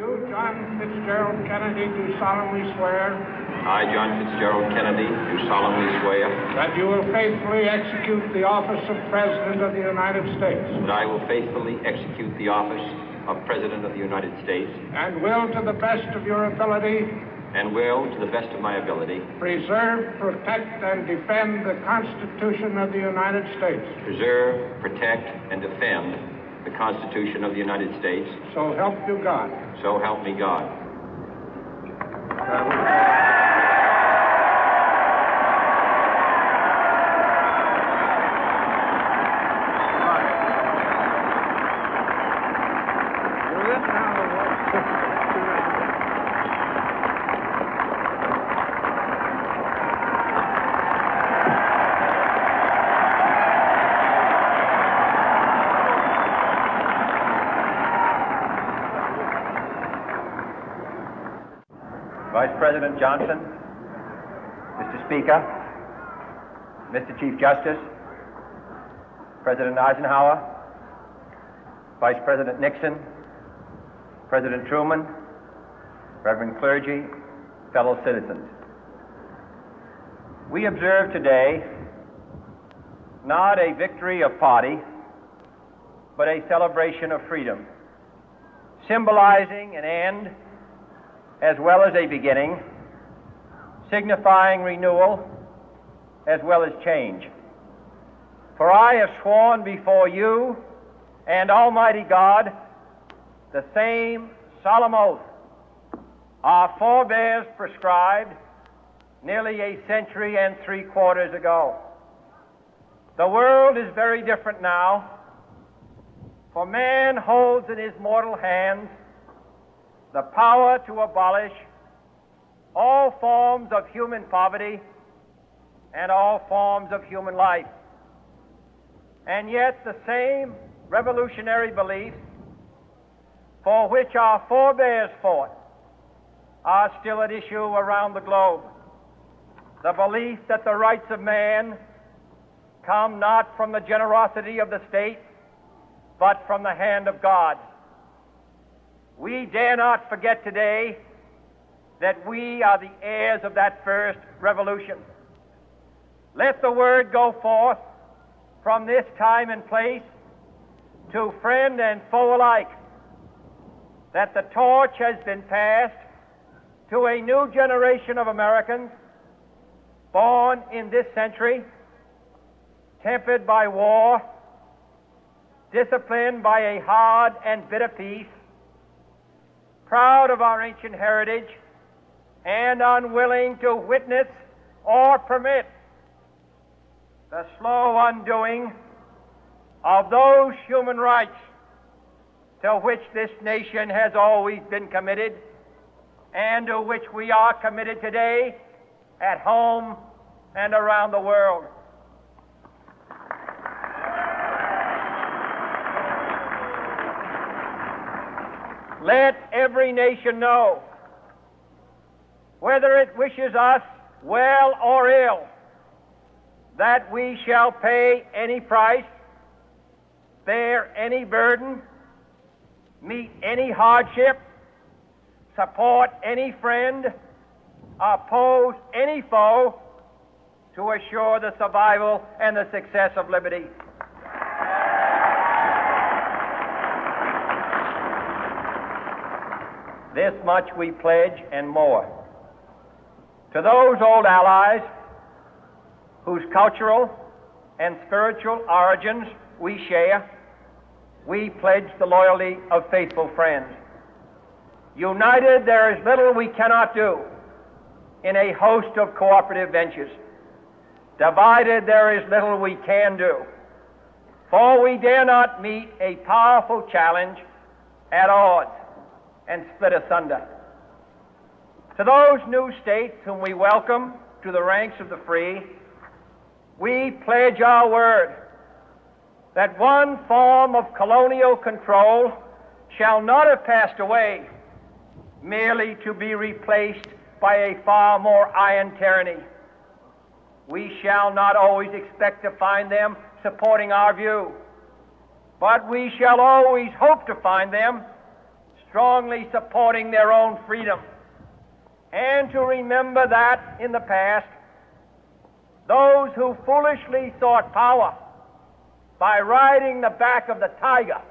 You, John Fitzgerald Kennedy, do solemnly swear. I, John Fitzgerald Kennedy, do solemnly swear. That you will faithfully execute the office of President of the United States. That I will faithfully execute the office of President of the United States. And will, to the best of your ability. And will, to the best of my ability. Preserve, protect, and defend the Constitution of the United States. Preserve, protect, and defend the Constitution of the United States. So help you God. So help me God. Vice President Johnson, Mr. Speaker, Mr. Chief Justice, President Eisenhower, Vice President Nixon, President Truman, Reverend clergy, fellow citizens. We observe today not a victory of party, but a celebration of freedom, symbolizing an end as well as a beginning, signifying renewal as well as change. For I have sworn before you and Almighty God the same solemn oath our forebears prescribed nearly a century and 3/4 ago. The world is very different now, for man holds in his mortal hands the power to abolish all forms of human poverty and all forms of human life. And yet the same revolutionary beliefs for which our forebears fought are still at issue around the globe. The belief that the rights of man come not from the generosity of the state, but from the hand of God. We dare not forget today that we are the heirs of that first revolution. Let the word go forth from this time and place to friend and foe alike that the torch has been passed to a new generation of Americans born in this century, tempered by war, disciplined by a hard and bitter peace, proud of our ancient heritage, and unwilling to witness or permit the slow undoing of those human rights to which this nation has always been committed and to which we are committed today at home and around the world. Let every nation know, whether it wishes us well or ill, that we shall pay any price, bear any burden, meet any hardship, support any friend, oppose any foe to assure the survival and the success of liberty. This much we pledge and more. To those old allies whose cultural and spiritual origins we share, we pledge the loyalty of faithful friends. United, there is little we cannot do in a host of cooperative ventures. Divided, there is little we can do, for we dare not meet a powerful challenge at odds and split asunder. To those new states whom we welcome to the ranks of the free, we pledge our word that one form of colonial control shall not have passed away merely to be replaced by a far more iron tyranny. We shall not always expect to find them supporting our view, but we shall always hope to find them strongly supporting their own freedom, and to remember that in the past, those who foolishly sought power by riding the back of the tiger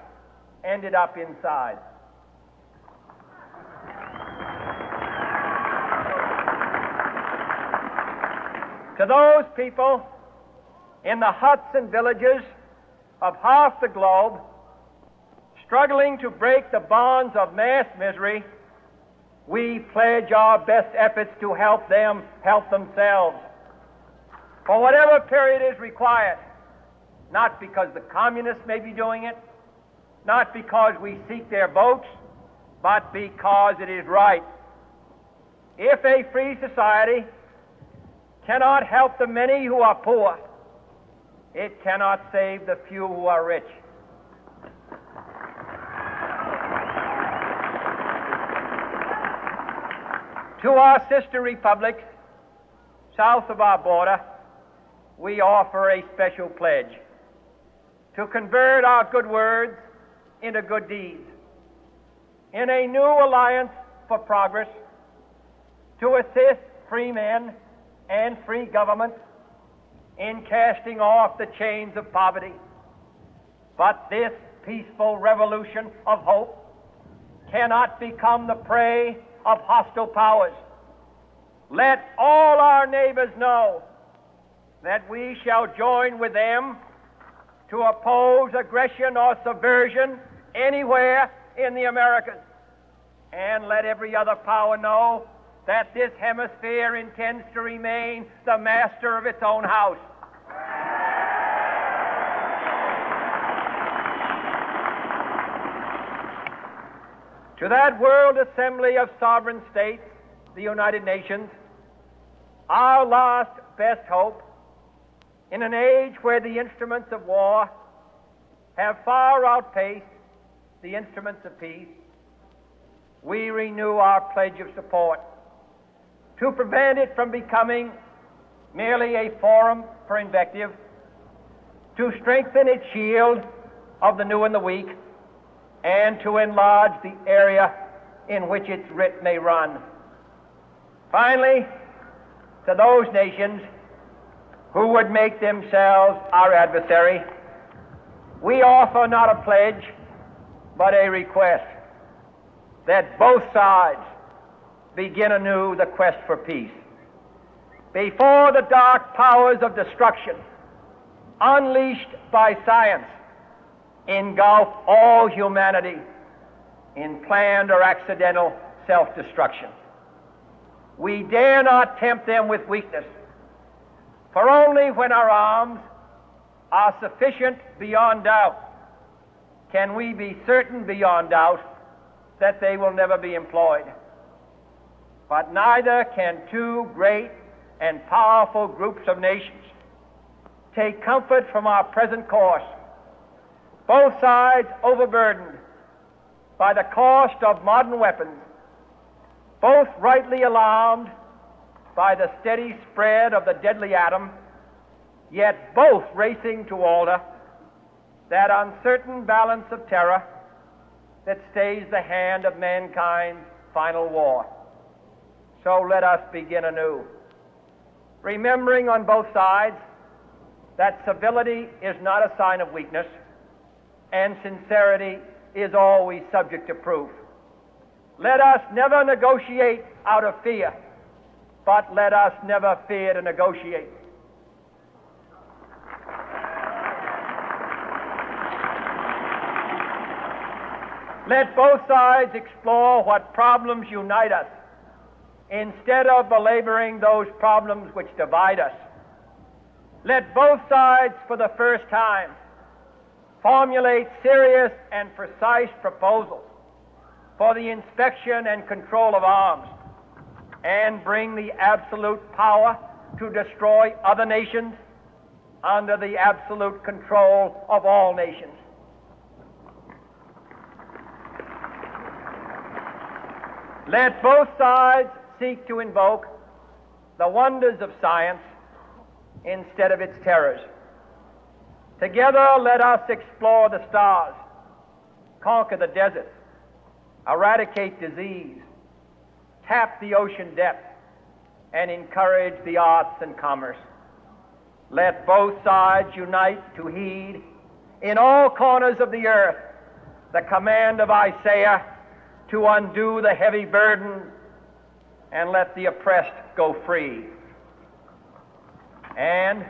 ended up inside. To those people in the huts and villages of half the globe struggling to break the bonds of mass misery, we pledge our best efforts to help them help themselves for whatever period is required, not because the communists may be doing it, not because we seek their votes, but because it is right. If a free society cannot help the many who are poor, it cannot save the few who are rich. To our sister republics south of our border, we offer a special pledge to convert our good words into good deeds, in a new alliance for progress, to assist free men and free governments in casting off the chains of poverty. But this peaceful revolution of hope cannot become the prey of hostile powers. Let all our neighbors know that we shall join with them to oppose aggression or subversion anywhere in the Americas. And let every other power know that this hemisphere intends to remain the master of its own house. To that World Assembly of Sovereign States, the United Nations, our last best hope, in an age where the instruments of war have far outpaced the instruments of peace, we renew our pledge of support to prevent it from becoming merely a forum for invective, to strengthen its shield of the new and the weak, and to enlarge the area in which its writ may run. Finally, to those nations who would make themselves our adversary, we offer not a pledge, but a request that both sides begin anew the quest for peace. Before the dark powers of destruction, unleashed by science, engulf all humanity in planned or accidental self-destruction, we dare not tempt them with weakness, for only when our arms are sufficient beyond doubt can we be certain beyond doubt that they will never be employed. But neither can two great and powerful groups of nations take comfort from our present course, both sides overburdened by the cost of modern weapons, both rightly alarmed by the steady spread of the deadly atom, yet both racing to alter that uncertain balance of terror that stays the hand of mankind's final war. So let us begin anew, remembering on both sides that civility is not a sign of weakness, and sincerity is always subject to proof. Let us never negotiate out of fear, but let us never fear to negotiate. Let both sides explore what problems unite us, instead of belaboring those problems which divide us. Let both sides, for the first time, formulate serious and precise proposals for the inspection and control of arms, and bring the absolute power to destroy other nations under the absolute control of all nations. Let both sides seek to invoke the wonders of science instead of its terrors. Together, let us explore the stars, conquer the deserts, eradicate disease, tap the ocean depth, and encourage the arts and commerce. Let both sides unite to heed in all corners of the earth the command of Isaiah to undo the heavy burden and let the oppressed go free. And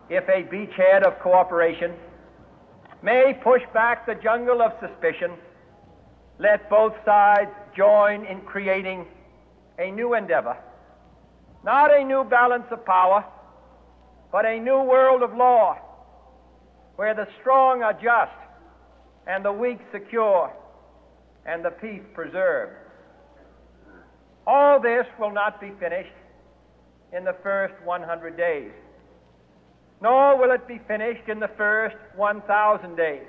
if a beachhead of cooperation may push back the jungle of suspicion, let both sides join in creating a new endeavor, not a new balance of power, but a new world of law, where the strong are just and the weak secure and the peace preserved. All this will not be finished in the first 100 days, nor will it be finished in the first 1,000 days,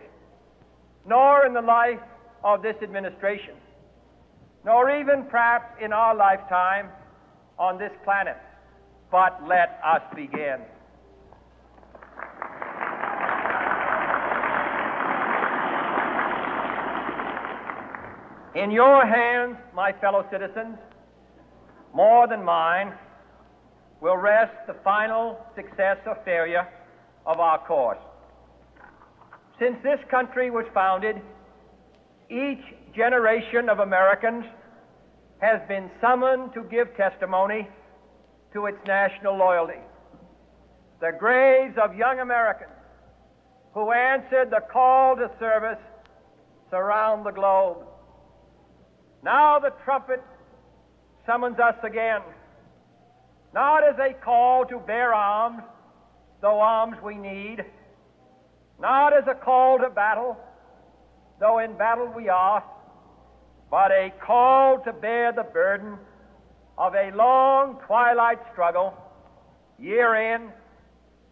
nor in the life of this administration, nor even perhaps in our lifetime on this planet. But let us begin. In your hands, my fellow citizens, more than mine, will rest the final success or failure of our course. Since this country was founded, each generation of Americans has been summoned to give testimony to its national loyalty. The graves of young Americans who answered the call to service surround the globe. Now the trumpet summons us again, not as a call to bear arms, though arms we need, not as a call to battle, though in battle we are, but a call to bear the burden of a long twilight struggle, year in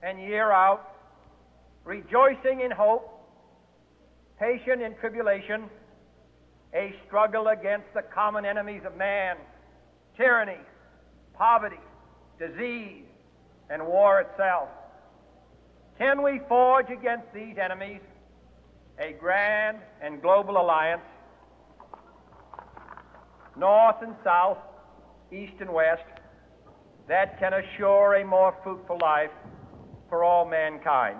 and year out, rejoicing in hope, patient in tribulation, a struggle against the common enemies of man, tyranny, poverty, disease, and war itself. Can we forge against these enemies a grand and global alliance, north and south, east and west, that can assure a more fruitful life for all mankind?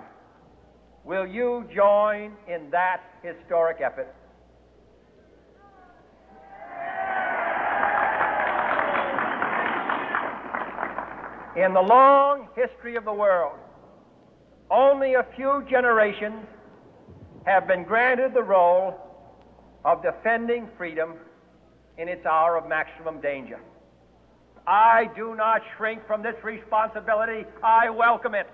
Will you join in that historic effort? In the long history of the world, only a few generations have been granted the role of defending freedom in its hour of maximum danger. I do not shrink from this responsibility. I welcome it.